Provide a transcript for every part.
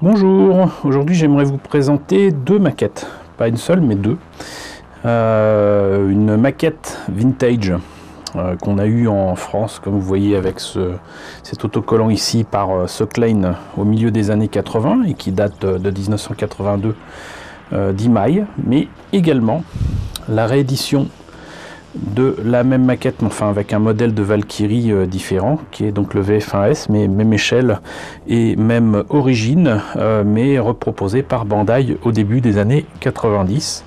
Bonjour, aujourd'hui j'aimerais vous présenter deux maquettes, pas une seule mais deux. Une maquette vintage qu'on a eu en France, comme vous voyez avec cet autocollant ici par Söcklein au milieu des années 80 et qui date de 1982 d'Imai, mais également la réédition de la même maquette, mais enfin avec un modèle de Valkyrie différent, qui est donc le VF1S, mais même échelle et même origine, mais reproposé par Bandai au début des années 90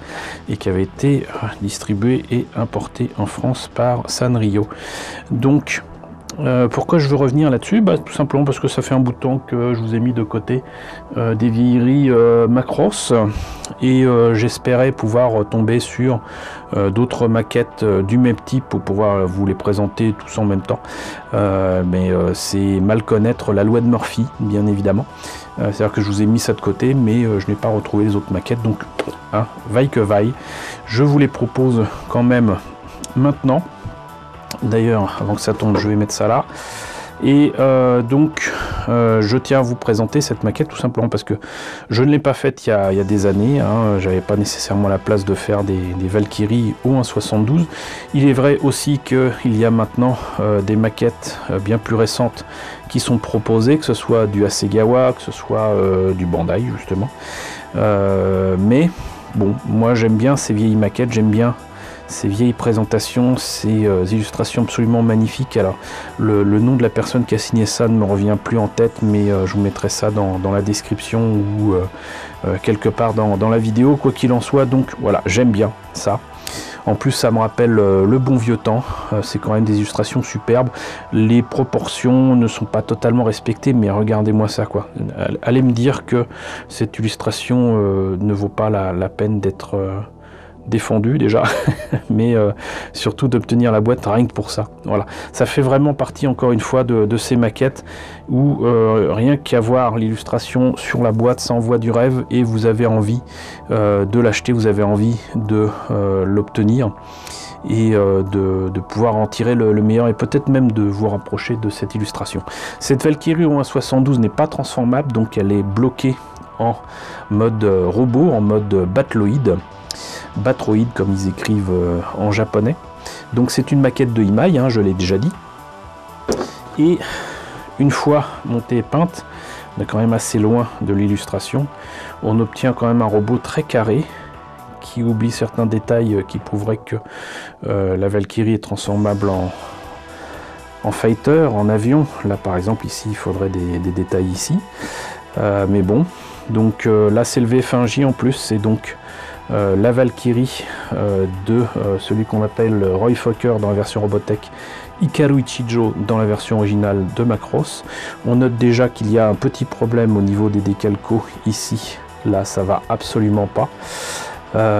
et qui avait été distribué et importé en France par Sanrio. Donc pourquoi je veux revenir là-dessus? Tout simplement parce que ça fait un bout de temps que je vous ai mis de côté des vieilleries Macross et j'espérais pouvoir tomber sur d'autres maquettes du même type pour pouvoir vous les présenter tous en même temps. Mais c'est mal connaître la loi de Murphy, bien évidemment. C'est-à-dire que je vous ai mis ça de côté, mais je n'ai pas retrouvé les autres maquettes. Donc, vaille que vaille, je vous les propose quand même maintenant. D'ailleurs, avant que ça tombe, je vais mettre ça là. Et je tiens à vous présenter cette maquette tout simplement parce que je ne l'ai pas faite il y a des années. J'avais pas nécessairement la place de faire des Valkyries au 1.72. Il est vrai aussi qu'il y a maintenant des maquettes bien plus récentes qui sont proposées, que ce soit du Hasegawa, que ce soit du Bandai justement. Mais bon, moi j'aime bien ces vieilles maquettes, j'aime bien ces vieilles présentations, ces illustrations absolument magnifiques. Alors le nom de la personne qui a signé ça ne me revient plus en tête, mais je vous mettrai ça dans la description ou quelque part dans la vidéo, quoi qu'il en soit. Donc voilà, j'aime bien ça. En plus ça me rappelle le bon vieux temps, c'est quand même des illustrations superbes. Les proportions ne sont pas totalement respectées, mais regardez-moi ça quoi. Allez me dire que cette illustration ne vaut pas la peine d'être défendu déjà, mais surtout d'obtenir la boîte rien que pour ça. Voilà, ça fait vraiment partie encore une fois de ces maquettes où rien qu'à voir l'illustration sur la boîte, ça envoie du rêve et vous avez envie de l'acheter, vous avez envie de l'obtenir et de pouvoir en tirer le meilleur et peut-être même de vous rapprocher de cette illustration. Cette Valkyrie au 1.72 n'est pas transformable, donc elle est bloquée en mode robot, en mode Batroid, comme ils écrivent en japonais. Donc c'est une maquette de Imai, je l'ai déjà dit. Et une fois montée et peinte, on est quand même assez loin de l'illustration. On obtient quand même un robot très carré qui oublie certains détails qui prouveraient que la Valkyrie est transformable en fighter, en avion. Là par exemple ici il faudrait des détails ici. Mais bon, donc là c'est le VF1J en plus, c'est donc la Valkyrie de celui qu'on appelle Roy Fokker dans la version Robotech, Hikaru Ichijo dans la version originale de Macross. On note déjà qu'il y a un petit problème au niveau des décalcos ici, là ça va absolument pas.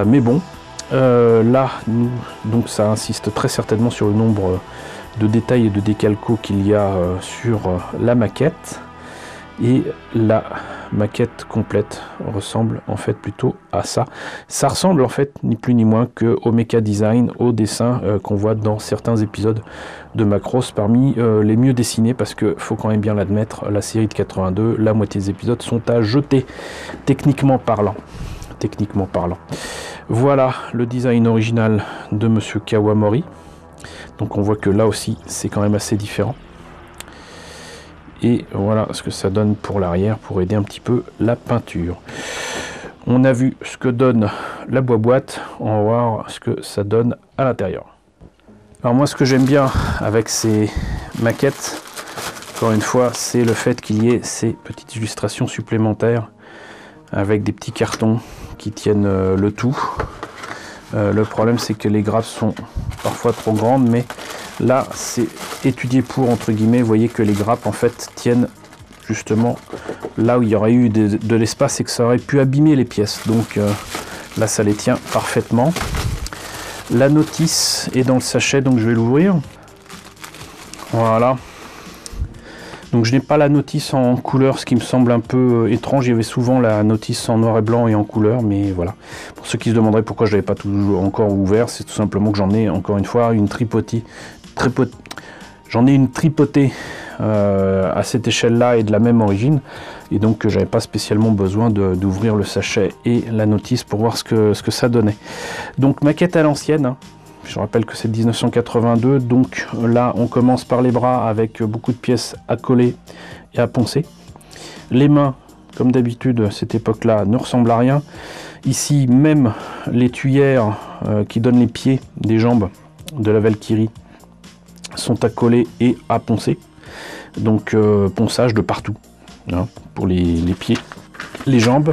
Mais bon, là, donc ça insiste très certainement sur le nombre de détails et de décalcos qu'il y a sur la maquette. Et la maquette complète ressemble en fait plutôt à ça. Ça ressemble en fait ni plus ni moins que au Mecha Design, au dessin qu'on voit dans certains épisodes de Macross, parmi les mieux dessinés, parce que faut quand même bien l'admettre, la série de 82, la moitié des épisodes sont à jeter, techniquement parlant. Voilà le design original de Monsieur Kawamori. Donc on voit que là aussi c'est quand même assez différent. Et voilà ce que ça donne pour l'arrière, pour aider un petit peu la peinture. On a vu ce que donne la boîte, on va voir ce que ça donne à l'intérieur. Alors moi ce que j'aime bien avec ces maquettes, encore une fois, c'est le fait qu'il y ait ces petites illustrations supplémentaires avec des petits cartons qui tiennent le tout. Le problème c'est que les grappes sont parfois trop grandes, mais là c'est étudié pour, entre guillemets. Vous voyez que les grappes en fait tiennent justement là où il y aurait eu de l'espace et que ça aurait pu abîmer les pièces. Donc là ça les tient parfaitement. La notice est dans le sachet, donc je vais l'ouvrir. Voilà. Donc je n'ai pas la notice en couleur, ce qui me semble un peu étrange. Il y avait souvent la notice en noir et blanc et en couleur, mais voilà. Pour ceux qui se demanderaient pourquoi je ne l'avais pas toujours encore ouvert, c'est tout simplement que j'en ai encore une fois une tripotée. J'en ai une tripotée à cette échelle-là et de la même origine, et donc j'avais pas spécialement besoin d'ouvrir le sachet et la notice pour voir ce que ça donnait. Donc maquette à l'ancienne, hein. Je rappelle que c'est 1982, donc là on commence par les bras avec beaucoup de pièces à coller et à poncer. Les mains, comme d'habitude, cette époque-là ne ressemble à rien. Ici, même les tuyères qui donnent les pieds des jambes de la Valkyrie sont à coller et à poncer. Donc ponçage de partout, hein, pour les pieds, les jambes.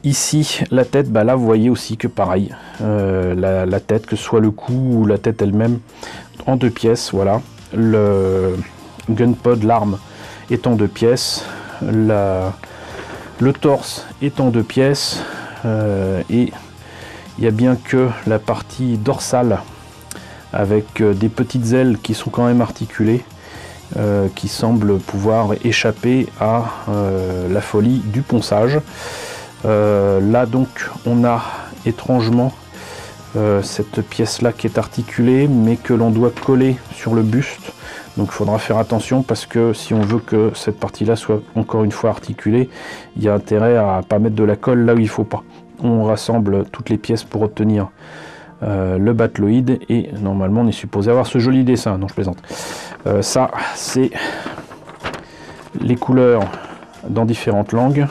Ici, la tête, bah là vous voyez aussi que pareil, la tête, que ce soit le cou ou la tête elle-même, en 2 pièces, voilà. Le gunpod, l'arme, est en 2 pièces. Le torse est en 2 pièces. Et il n'y a bien que la partie dorsale, avec des petites ailes qui sont quand même articulées, qui semblent pouvoir échapper à la folie du ponçage. Là donc on a étrangement cette pièce là qui est articulée mais que l'on doit coller sur le buste, donc il faudra faire attention parce que si on veut que cette partie là soit encore une fois articulée, il y a intérêt à pas mettre de la colle là où il faut pas. On rassemble toutes les pièces pour obtenir le Battloid et normalement on est supposé avoir ce joli dessin. Non, je plaisante. Ça c'est les couleurs dans différentes langues.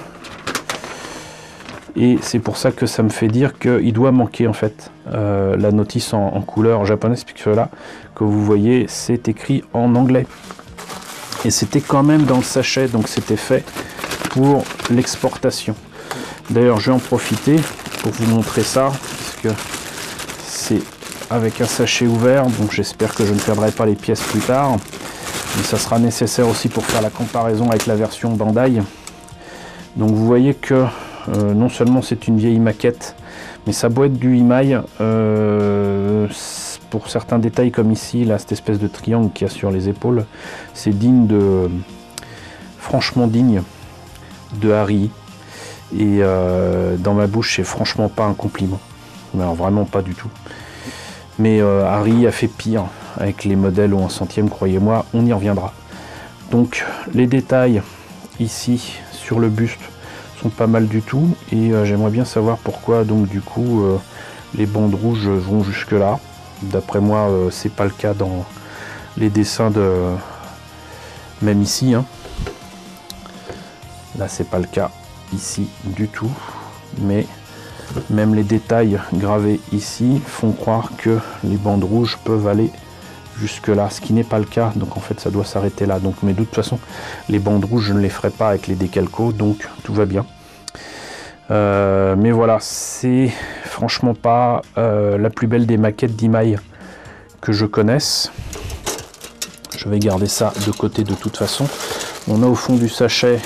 Et c'est pour ça que ça me fait dire qu'il doit manquer en fait la notice en couleur japonaise, puisque là, que vous voyez, c'est écrit en anglais. Et c'était quand même dans le sachet, donc c'était fait pour l'exportation. D'ailleurs, je vais en profiter pour vous montrer ça, puisque c'est avec un sachet ouvert, donc j'espère que je ne perdrai pas les pièces plus tard. Mais ça sera nécessaire aussi pour faire la comparaison avec la version Bandai. Donc vous voyez que non seulement c'est une vieille maquette, mais ça doit être du Imai. Pour certains détails comme ici, là, cette espèce de triangle qu'il y a sur les épaules, c'est digne de... franchement digne de Harry. Et dans ma bouche, c'est franchement pas un compliment. Alors vraiment pas du tout. Mais Harry a fait pire avec les modèles au 1/100e, croyez-moi, on y reviendra. Donc les détails ici sur le buste sont pas mal du tout, et j'aimerais bien savoir pourquoi donc du coup les bandes rouges vont jusque là. D'après moi c'est pas le cas dans les dessins de même ici, hein. Là c'est pas le cas ici du tout, mais même les détails gravés ici font croire que les bandes rouges peuvent aller jusque là, ce qui n'est pas le cas, donc en fait ça doit s'arrêter là. Donc mais de toute façon les bandes rouges je ne les ferai pas avec les décalcos, donc tout va bien. Mais voilà, c'est franchement pas la plus belle des maquettes d'Imai que je connaisse. Je vais garder ça de côté de toute façon. On a au fond du sachet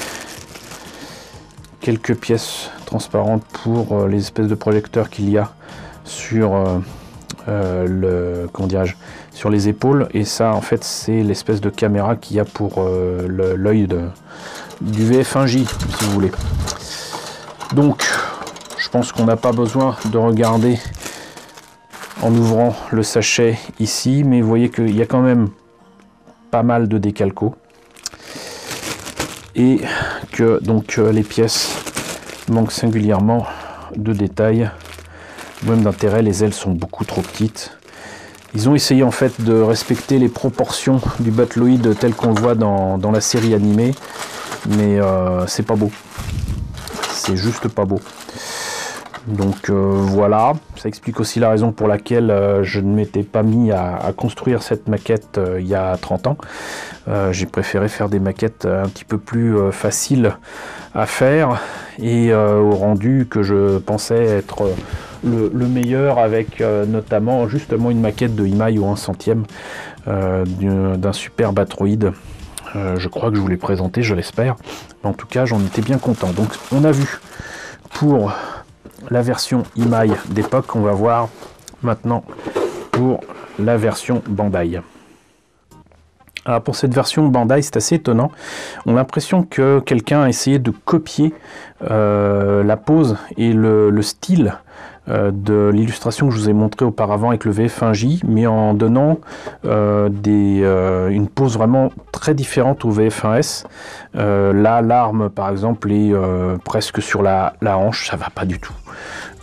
quelques pièces transparentes pour les espèces de projecteurs qu'il y a sur comment dirais-je, sur les épaules, et ça en fait c'est l'espèce de caméra qu'il y a pour l'œil du VF1J si vous voulez. Donc je pense qu'on n'a pas besoin de regarder en ouvrant le sachet ici, mais vous voyez qu'il y a quand même pas mal de décalcos et que donc les pièces manquent singulièrement de détails, même d'intérêt. Les ailes sont beaucoup trop petites. Ils ont essayé en fait de respecter les proportions du Battloid tel qu'on le voit dans la série animée, mais c'est pas beau, c'est juste pas beau. Donc voilà, ça explique aussi la raison pour laquelle je ne m'étais pas mis à construire cette maquette il y a 30 ans. J'ai préféré faire des maquettes un petit peu plus faciles à faire et au rendu que je pensais être le meilleur, avec notamment justement une maquette de Imai au 1/100e d'un super Battloid. Je crois que je vous l'ai présenté, je l'espère. En tout cas, j'en étais bien content. Donc on a vu pour la version Imai d'époque, on va voir maintenant pour la version Bandai. Alors pour cette version Bandai, c'est assez étonnant. On a l'impression que quelqu'un a essayé de copier la pose et le style de l'illustration que je vous ai montré auparavant avec le VF1J, mais en donnant une pose vraiment très différente au VF1S. Là, l'arme, par exemple, est presque sur la hanche, ça va pas du tout.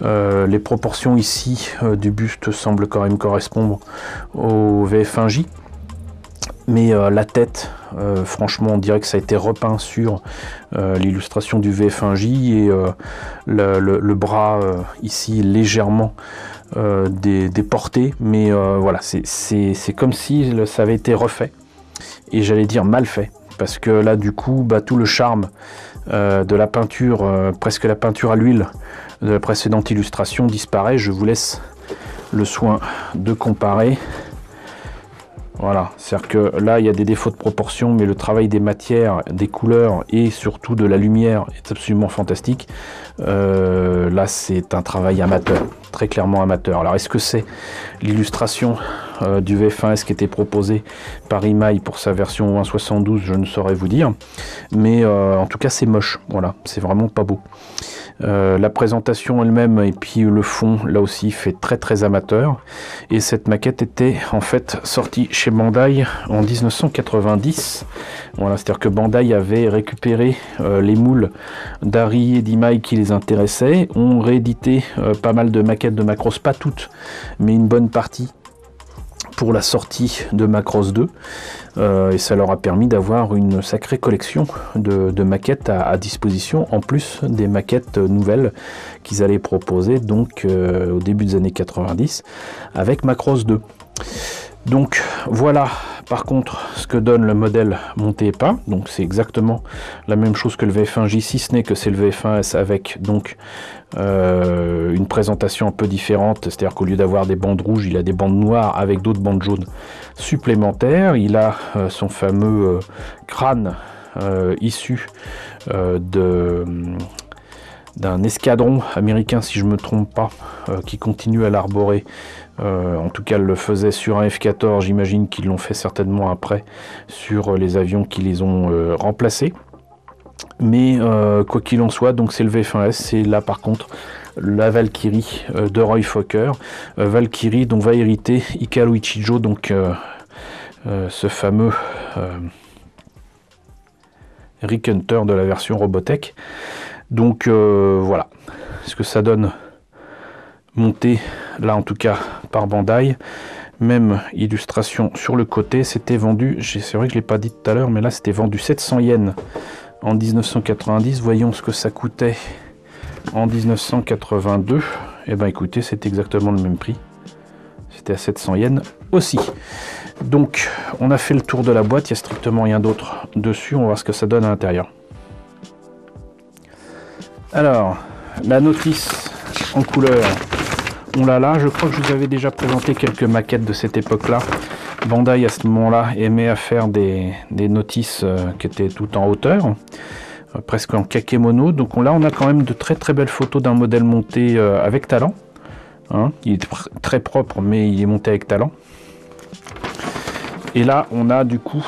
Les proportions ici du buste semblent quand même correspondre au VF1J. Mais la tête, franchement, on dirait que ça a été repeint sur l'illustration du VF1J et le bras ici légèrement déporté. Mais voilà, c'est comme si ça avait été refait. Et j'allais dire mal fait. Parce que là, du coup, bah, tout le charme de la peinture, presque la peinture à l'huile de la précédente illustration disparaît. Je vous laisse le soin de comparer. Voilà, c'est-à-dire que là, il y a des défauts de proportion, mais le travail des matières, des couleurs et surtout de la lumière est absolument fantastique. Là, c'est un travail amateur, très clairement amateur. Alors, est-ce que c'est l'illustration du VF1S qui était proposée par Imai pour sa version 1.72? Je ne saurais vous dire. Mais en tout cas, c'est moche. Voilà, c'est vraiment pas beau. La présentation elle-même et puis le fond là aussi fait très amateur, et cette maquette était en fait sortie chez Bandai en 1990. Voilà, c'est-à-dire que Bandai avait récupéré les moules d'Ari et d'Imai qui les intéressaient, ont réédité pas mal de maquettes de Macross, pas toutes mais une bonne partie, pour la sortie de Macross 2, et ça leur a permis d'avoir une sacrée collection de maquettes à disposition, en plus des maquettes nouvelles qu'ils allaient proposer donc au début des années 90 avec Macross 2. Donc voilà par contre ce que donne le modèle monté et peint. Donc c'est exactement la même chose que le VF1J, si ce n'est que c'est le VF1S avec donc une présentation un peu différente, c'est-à-dire qu'au lieu d'avoir des bandes rouges, il a des bandes noires avec d'autres bandes jaunes supplémentaires. Il a son fameux crâne issu d'un escadron américain, si je ne me trompe pas, qui continue à l'arborer. En tout cas, elle le faisait sur un F-14, j'imagine qu'ils l'ont fait certainement après sur les avions qui les ont remplacés. Mais quoi qu'il en soit, donc c'est le VF1S, c'est là par contre la Valkyrie de Roy Fokker. Valkyrie dont va hériter Hikaru Ichijo, donc ce fameux Rick Hunter de la version Robotech. Donc voilà ce que ça donne monté là en tout cas par Bandai. Même illustration sur le côté, c'était vendu, c'est vrai que je ne l'ai pas dit tout à l'heure, mais là c'était vendu 700 yens en 1990. Voyons ce que ça coûtait en 1982. Et ben écoutez, c'est exactement le même prix, c'était à 700 yens aussi. Donc on a fait le tour de la boîte, il n'y a strictement rien d'autre dessus. On va voir ce que ça donne à l'intérieur. Alors la notice en couleur, on l'a là. Je crois que je vous avais déjà présenté quelques maquettes de cette époque là. Bandai à ce moment là aimait à faire des notices qui étaient tout en hauteur, presque en kakémono. Donc là on a quand même de très belles photos d'un modèle monté avec talent, hein. Il est très propre mais il est monté avec talent. Et là on a du coup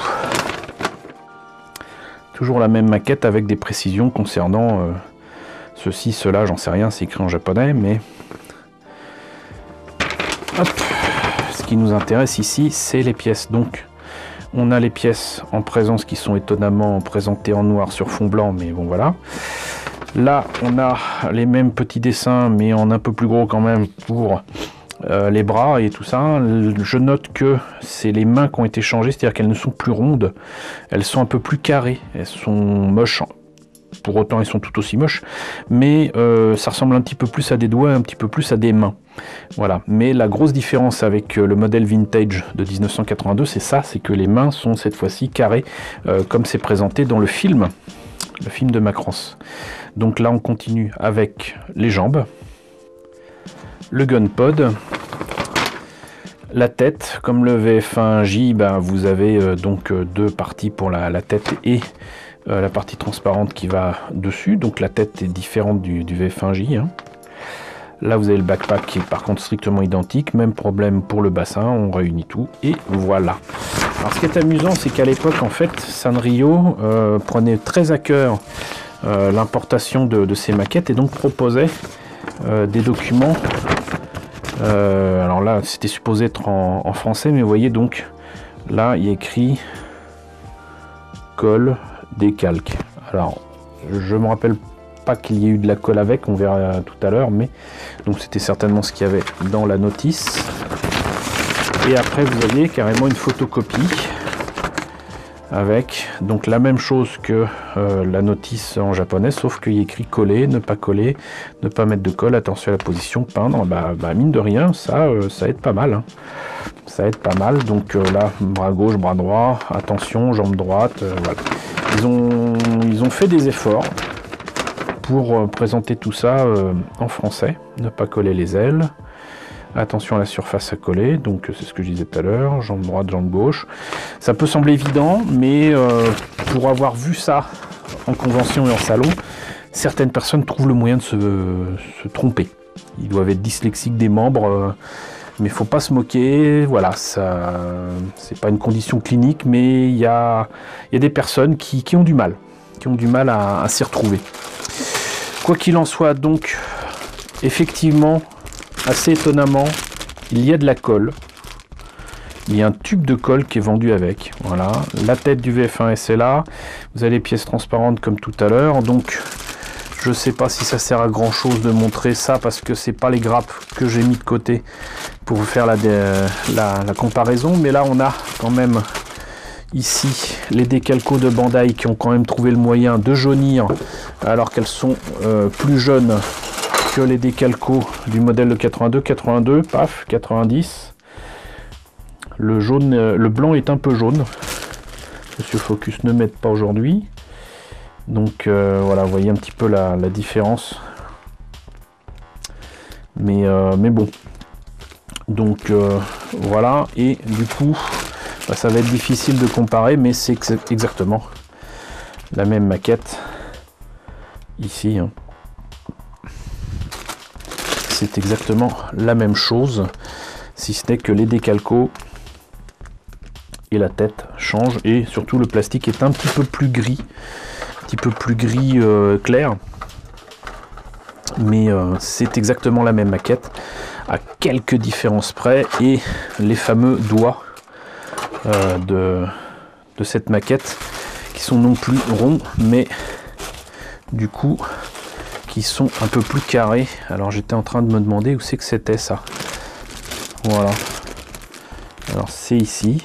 toujours la même maquette avec des précisions concernant ceci, cela, j'en sais rien, c'est écrit en japonais, mais hop, ce qui nous intéresse ici, c'est les pièces. Donc, on a les pièces en présence qui sont étonnamment présentées en noir sur fond blanc, mais bon, voilà. Là, on a les mêmes petits dessins, mais en un peu plus gros quand même pour les bras et tout ça. Je note que c'est les mains qui ont été changées, c'est-à-dire qu'elles ne sont plus rondes, elles sont un peu plus carrées, elles sont moches. Pour autant, elles sont tout aussi moches, mais ça ressemble un petit peu plus à des doigts, un petit peu plus à des mains. Voilà. Mais la grosse différence avec le modèle vintage de 1982, c'est ça, c'est que les mains sont cette fois-ci carrées, comme c'est présenté dans le film de Macross. Donc là, on continue avec les jambes, le gun pod, la tête. Comme le VF1J, ben, vous avez donc deux parties pour la tête et la partie transparente qui va dessus. Donc la tête est différente du VF1J, hein. Là vous avez le backpack qui est par contre strictement identique, même problème pour le bassin, on réunit tout et voilà. Alors ce qui est amusant, c'est qu'à l'époque en fait Sanrio prenait très à cœur l'importation de ces maquettes et donc proposait des documents. Alors là, c'était supposé être en français, mais vous voyez donc, là, il y a écrit colle, décalque. Alors, je me rappelle pas qu'il y ait eu de la colle avec, on verra tout à l'heure, mais donc c'était certainement ce qu'il y avait dans la notice. Et après, vous aviez carrément une photocopie avec donc la même chose que la notice en japonais, sauf qu'il y a écrit coller, ne pas mettre de colle, attention à la position, peindre. Bah mine de rien, ça aide pas mal, hein. Ça aide pas mal. Donc là, bras gauche, bras droit, attention, jambe droite, voilà. Ils ont fait des efforts pour présenter tout ça en français. Ne pas coller les ailes. Attention à la surface à coller, donc c'est ce que je disais tout à l'heure, jambe droite, jambe gauche. Ça peut sembler évident, mais pour avoir vu ça en convention et en salon, certaines personnes trouvent le moyen de se tromper. Ils doivent être dyslexiques des membres, mais il ne faut pas se moquer. Voilà, ça, c'est pas une condition clinique, mais il y a des personnes qui ont du mal, à s'y retrouver. Quoi qu'il en soit, donc, effectivement, assez étonnamment, il y a de la colle. Il y a un tube de colle qui est vendu avec. Voilà, la tête du VF1S est là. Vous avez les pièces transparentes comme tout à l'heure. Donc, je ne sais pas si ça sert à grand chose de montrer ça parce que c'est pas les grappes que j'ai mis de côté pour vous faire la comparaison. Mais là, on a quand même ici les décalcos de Bandai qui ont quand même trouvé le moyen de jaunir alors qu'elles sont plus jeunes que les décalcos du modèle de 82, paf, 90. Le jaune, le blanc est un peu jaune. Monsieur Focus ne m'aide pas aujourd'hui. Donc voilà, vous voyez un petit peu la différence. Mais bon. Donc voilà, et du coup, bah, ça va être difficile de comparer, mais c'est exactement la même maquette ici, hein. C'est exactement la même chose, si ce n'est que les décalcos et la tête changent, et surtout le plastique est un petit peu plus gris, clair, mais c'est exactement la même maquette, à quelques différences près, et les fameux doigts de cette maquette, qui sont non plus ronds, mais du coup qui sont un peu plus carrés. Alors j'étais en train de me demander où c'est que c'était ça. Voilà. Alors c'est ici.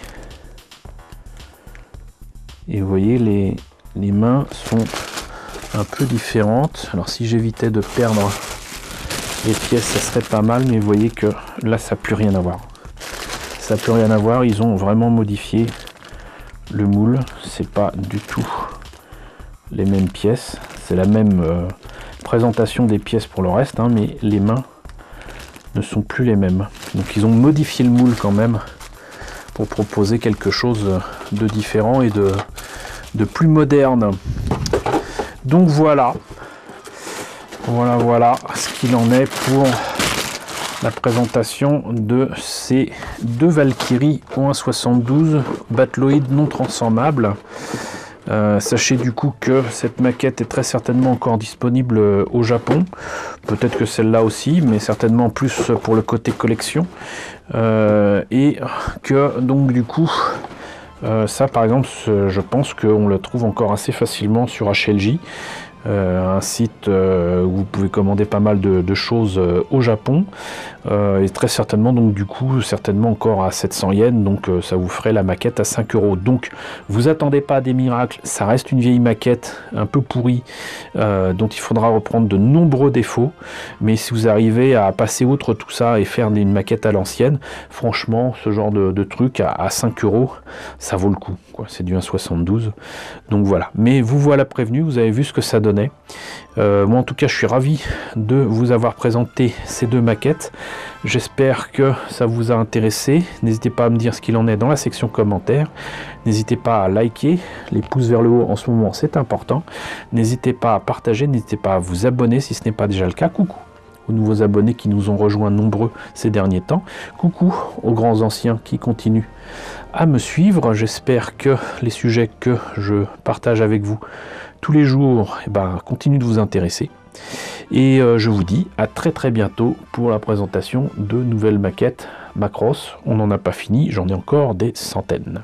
Et vous voyez, les mains sont un peu différentes. Alors si j'évitais de perdre les pièces, ça serait pas mal. Mais vous voyez que là, ça n'a plus rien à voir. Ça n'a plus rien à voir. Ils ont vraiment modifié le moule. C'est pas du tout les mêmes pièces. C'est la même présentation des pièces pour le reste, hein, mais les mains ne sont plus les mêmes. Donc ils ont modifié le moule quand même pour proposer quelque chose de différent et de plus moderne. Donc voilà ce qu'il en est pour la présentation de ces deux Valkyrie OH-72 Battloid non transformables. Sachez du coup que cette maquette est très certainement encore disponible au Japon, peut-être que celle-là aussi, mais certainement plus pour le côté collection, et que donc du coup ça par exemple je pense qu'on le trouve encore assez facilement sur HLJ, un site où vous pouvez commander pas mal de choses au Japon, et très certainement donc du coup certainement encore à 700 yens, donc ça vous ferait la maquette à 5 €. Donc vous attendez pas à des miracles, ça reste une vieille maquette un peu pourrie dont il faudra reprendre de nombreux défauts, mais si vous arrivez à passer outre tout ça et faire une maquette à l'ancienne, franchement ce genre de truc à 5 €, ça vaut le coup, quoi. C'est du 1,72, donc voilà. Mais vous voilà prévenu, vous avez vu ce que ça donnait. Moi en tout cas je suis ravi de vous avoir présenté ces deux maquettes. J'espère que ça vous a intéressé. N'hésitez pas à me dire ce qu'il en est dans la section commentaires. N'hésitez pas à liker, les pouces vers le haut en ce moment c'est important. N'hésitez pas à partager, n'hésitez pas à vous abonner si ce n'est pas déjà le cas. Coucou aux nouveaux abonnés qui nous ont rejoints nombreux ces derniers temps. Coucou aux grands anciens qui continuent à me suivre. J'espère que les sujets que je partage avec vous tous les jours continuent de vous intéresser. Et je vous dis à très bientôt pour la présentation de nouvelles maquettes Macross. On n'en a pas fini, j'en ai encore des centaines.